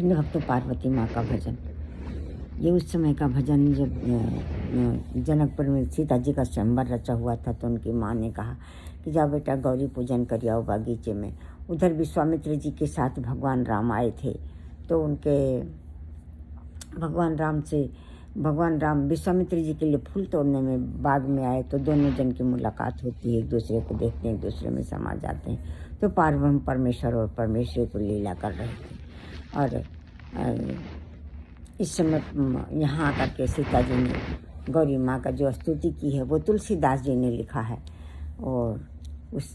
सुनिए भक्तों, पार्वती माँ का भजन। ये उस समय का भजन जब जनकपुर में सीता जी का स्वयंवर रचा हुआ था, तो उनकी माँ ने कहा कि जाओ बेटा गौरी पूजन कर आओ बागीचे में। उधर विश्वामित्र जी के साथ भगवान राम आए थे, तो उनके भगवान राम विश्वामित्र जी के लिए फूल तोड़ने में बाग में आए, तो दोनों जन की मुलाकात होती है, एक दूसरे को देखते हैं, एक दूसरे में समा जाते हैं। तो परमेश्वर और परमेश्वरी को लीला कर रहे थे। और इस समय यहाँ आकर के सीता जी ने गौरी माँ का जो स्तुति की है वो तुलसीदास जी ने लिखा है, और उस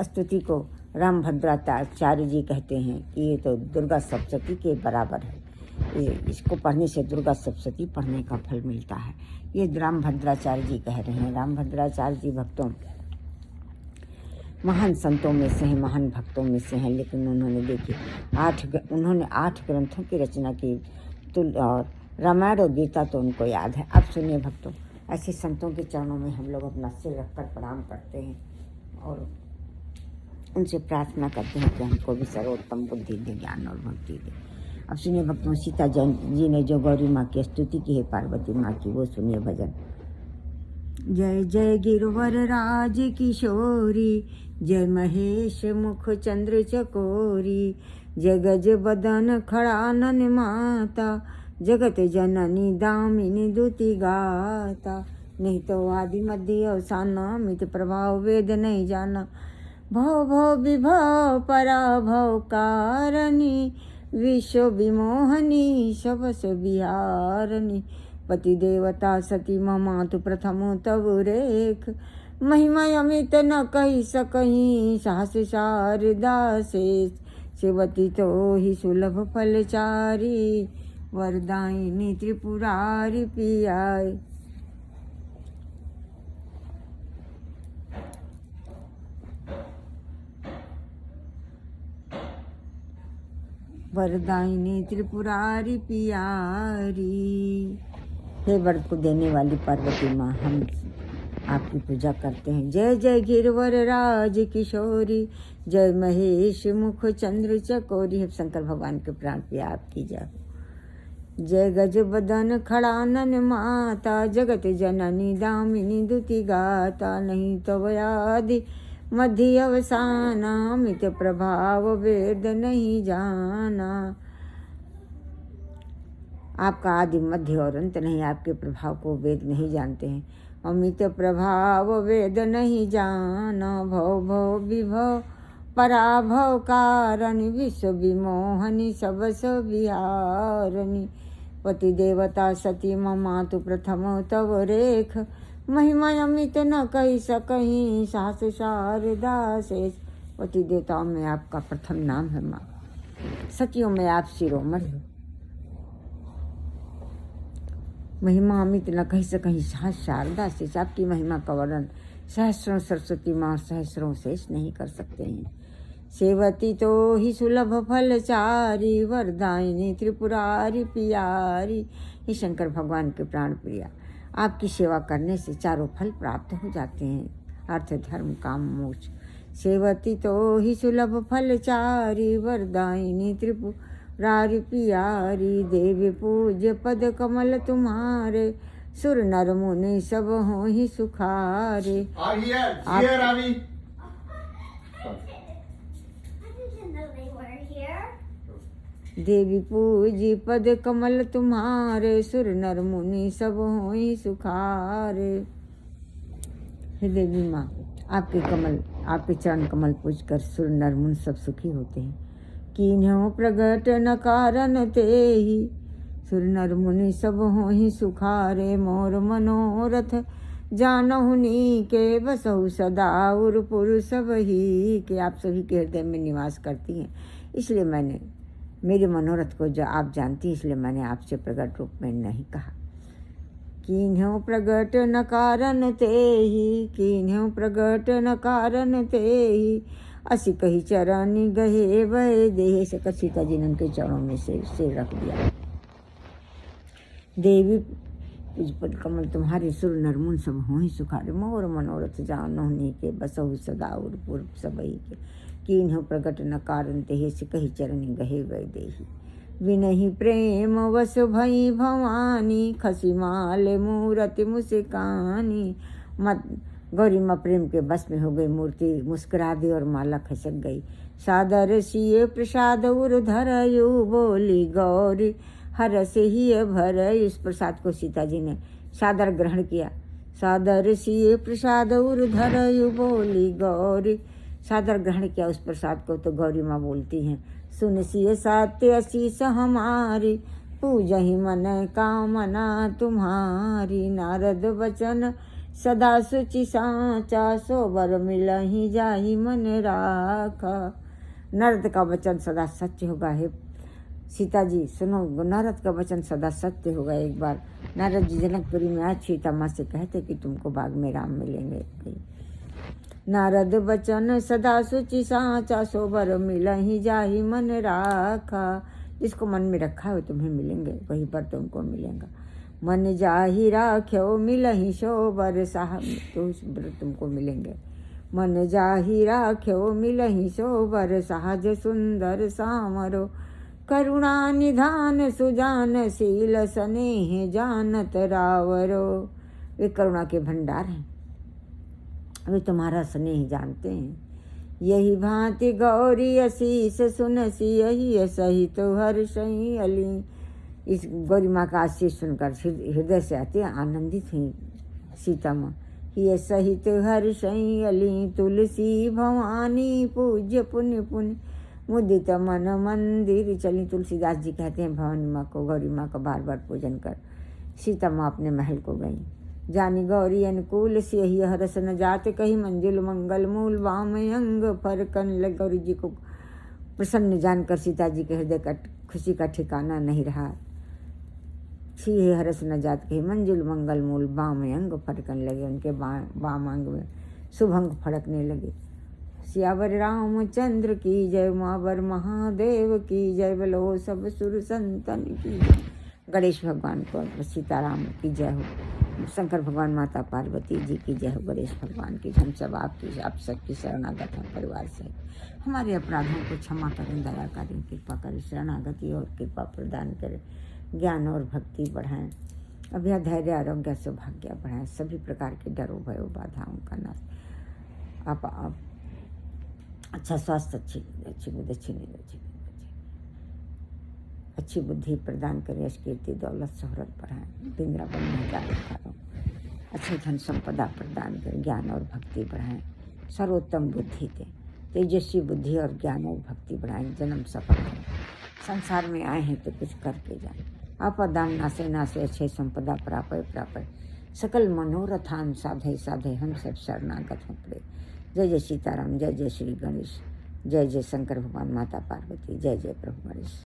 स्तुति को रामभद्राचार्य जी कहते हैं कि ये तो दुर्गा सप्तशती के बराबर है। इसको पढ़ने से दुर्गा सप्तशती पढ़ने का फल मिलता है। ये रामभद्राचार्य जी कह रहे हैं। रामभद्राचार्य जी भक्तों महान संतों में से हैं, महान भक्तों में से हैं, लेकिन उन्होंने 8 ग्रंथों की रचना की, और रामायण और गीता तो उनको याद है। अब सुनिए भक्तों, ऐसे संतों के चरणों में हम लोग अपना सिर रखकर प्रणाम करते हैं और उनसे प्रार्थना करते हैं कि हमको भी सर्वोत्तम बुद्धि दे, ज्ञान और भक्ति दे। अब सुनिए भक्तों, सीता जी ने जो गौरी माँ की स्तुति की है, पार्वती माँ की, वो सुनिए भजन। जय जय गिरवर राज किशोरी, जय महेश मुख चंद्र चकोरी, जय गज बदन खड़ानन माता, जगत जननी दामिनी दुति गाता। नहीं तो आदि मध्य अवसान, मित प्रभाव वेद नहीं जाना। भव भव विभव पराभव कारिणी, विश्व विमोहनी सबस बिहारणी। पति देवता सती ममातु प्रथम तव रेख, महिमा अमित न कही सकहीं, साहस शारदा शेष। सेवती तो ही सुलभ फलचारी, वरदायिनी त्रिपुरारी पियाय। वरदायिनी त्रिपुरारी पियारी। हे वर को देने वाली पार्वती माँ, हम आपकी पूजा करते हैं। जय जय गिरवर राज किशोरी, जय महेश मुख चंद्र चकोरी। हे शंकर भगवान के प्राण प्रिय आपकी जय। जय गज बदन खड़ानन माता, जगत जननी दामिनी दुति गाता। नहीं तो आदि मध्य अवसाना, मित प्रभाव वेद नहीं जाना। आपका आदि मध्य और अंत नहीं, आपके प्रभाव को वेद नहीं जानते हैं। अमित प्रभाव वेद नहीं जाना। भव भव विभव पराभव कारणि, विश्व विमोहनी सबस विहारणी। पति देवता सती ममातु प्रथम तव रेख, महिमा अमित न कही सकहीं, साहस शारदा शेष। पति देवताओं में आपका प्रथम नाम है माँ, सतियों में आप शिरोमणि हो। महिमा अमित न कही सकहीं, साहस शारदा शेष। आपकी महिमा का वर्णन सहस्रों सरस्वती माँ सहस्रों शेष नहीं कर सकते हैं। सेवती तो ही सुलभ फलचारी, वरदायिनी त्रिपुरारी पियारी। हे शंकर भगवान के प्राण प्रिया, आपकी सेवा करने से चारों फल प्राप्त हो जाते हैं, अर्थ धर्म काम मोक्ष। सेवती तो ही सुलभ फलचारी, वरदायिनी त्रिपुरारी पियारी। देवी पूज्य पद कमल तुम्हारे, सुर नर मुनि सब हो ही सुखारे। देवी पूजी पद कमल तुम्हारे, सुर नर मुनि सब होई सुखारे। हे देवी माँ, आपके चरण कमल पूज कर सुर नर मुनि सब सुखी होते हैं। कीन्हो प्रगट न कारण तेहि, सुर नर मुनि सब होई सुखारे। मोर मनोरथ जानहु नीके, बसहु सदा उरपुर सब ही के। आप सभी के हृदय में निवास करती हैं, इसलिए मैंने मेरे मनोरथ को जो आप जानती हैं, इसलिए मैंने आपसे प्रगट रूप में नहीं कहा। कीन्हो प्रगट न कारण तेहि, कीन्हो प्रगट न कारण तेहि। असी कही चरणी गहे वह देह से। सीता जी ने उनके चरणों में से सिर रख दिया। तुझ पर कमल तुम्हारे सुर नर मुन सब हों सुखारे। मोर मनोरथ जानोहनी के बसहु सदा और पूर्व सबई के। कीन्ह प्रगट न कारण तेहि से कही चरणी गहे वैदेही। विनहि प्रेम वस भई भवानी खसी माल मूरति मुस्कानी। मत गौरी माँ प्रेम के बस में हो गई, मूर्ति मुस्कुरा दी और माला खसक गई। सादर सिए प्रसाद उर धरयु बोली गौरी हर से ही भर। इस प्रसाद को सीता जी ने सादर ग्रहण किया। सादर सिए प्रसाद उर धरयु बोली गौरी, सादर ग्रहण किया उस प्रसाद को। तो गौरी माँ बोलती हैं, सुन सिए सत्य आशीष हमारी, पूजहि मन कामना तुम्हारी। नारद वचन सदा सुचि साचा, सोबर मिलहि जाहि मन राखा। नारद का वचन सदा सत्य होगा। है सीता जी सुनो, नारद का वचन सदा सत्य होगा। एक बार नारद जी जनकपुरी में आज सीता माँ से कहते कि तुमको बाग में राम मिलेंगे। नारद वचन सदा सुचि साचा, सोबर मिलहि जाहि मन राखा। जिसको मन में रखा है तुम्हें मिलेंगे, वही पर तुमको मिलेगा। मन जाहि राख्यो मिलहि सोबर साह, तो तुमको मिलेंगे। मन जाहि राख्यो मिलहि सोबर, सहज सुंदर सामरो। करुणा निधान सुजान शील, स्नेह जानत रावरो। वे करुणा के भंडार हैं, वे तुम्हारा स्नेह जानते हैं। यही भांति गौरी असीस सुनसी, यही सहित हर्षई अली। इस गौरी माँ का आशीष सुनकर हृदय से आती आनंदित हुई सीता माँ। ये सहित हर्षई अली, तुलसी भवानी पूज्य पुण्य पुण्य, मुदित मन मंदिर चली। तुलसीदास जी कहते हैं भवानी माँ को, गौरी माँ का बार बार पूजन कर सीता माँ अपने महल को गई। जानी गौरी अनुकूल सियहि हरस न जात, कही मंजुल मंगल मूल वाम अंग फरकन लग। गौरी जी को प्रसन्न जानकर सीता जी के हृदय का खुशी का ठिकाना नहीं रहा। सियहि हरस न जात, कही मंजुल मंगल मूल वाम अंग फरकन लगे। उनके वाम अंग में शुभ अंग फड़कने लगे। सियावर रामचंद्र की जय, मावर महादेव की जय, बोलो सब सुर संतन की। गणेश भगवान को सीताराम की जय हो, शंकर भगवान माता पार्वती जी की जय हो, गणेश भगवान की। हम सब आपकी आप सबकी शरणागत हैं परिवार से। हमारे अपराधों को क्षमा करें, दया करें, कृपा करें, शरणागति और कृपा प्रदान करें, ज्ञान और भक्ति बढ़ाएं, अभय धैर्य आरोग्य सौभाग्य बढ़ाएं, सभी प्रकार के डरों भयों बाधाओं का नाश। आप अच्छा स्वास्थ्य, अच्छी बुद्धि, अच्छी बुद्धि प्रदान करें, यश कीर्ति दौलत शोहरत बढ़ाएं, वृंदावन में जाकर अच्छे धन संपदा प्रदान करें, ज्ञान और भक्ति बढ़ाएं, सर्वोत्तम बुद्धि दें, तेजस्वी बुद्धि और ज्ञान और भक्ति बढ़ाएं, जन्म सफल करें। संसार में आए हैं तो कुछ करके जाएं। आपदाम नासे नासे अच्छे संपदा प्रापय, सकल मनोरथान साधे साधे, हम सब शरणागत हों पड़े। जय जय सीताराम, जय जय श्री गणेश, जय जय शंकर भगवान माता पार्वती, जय जय प्रभु गणेश।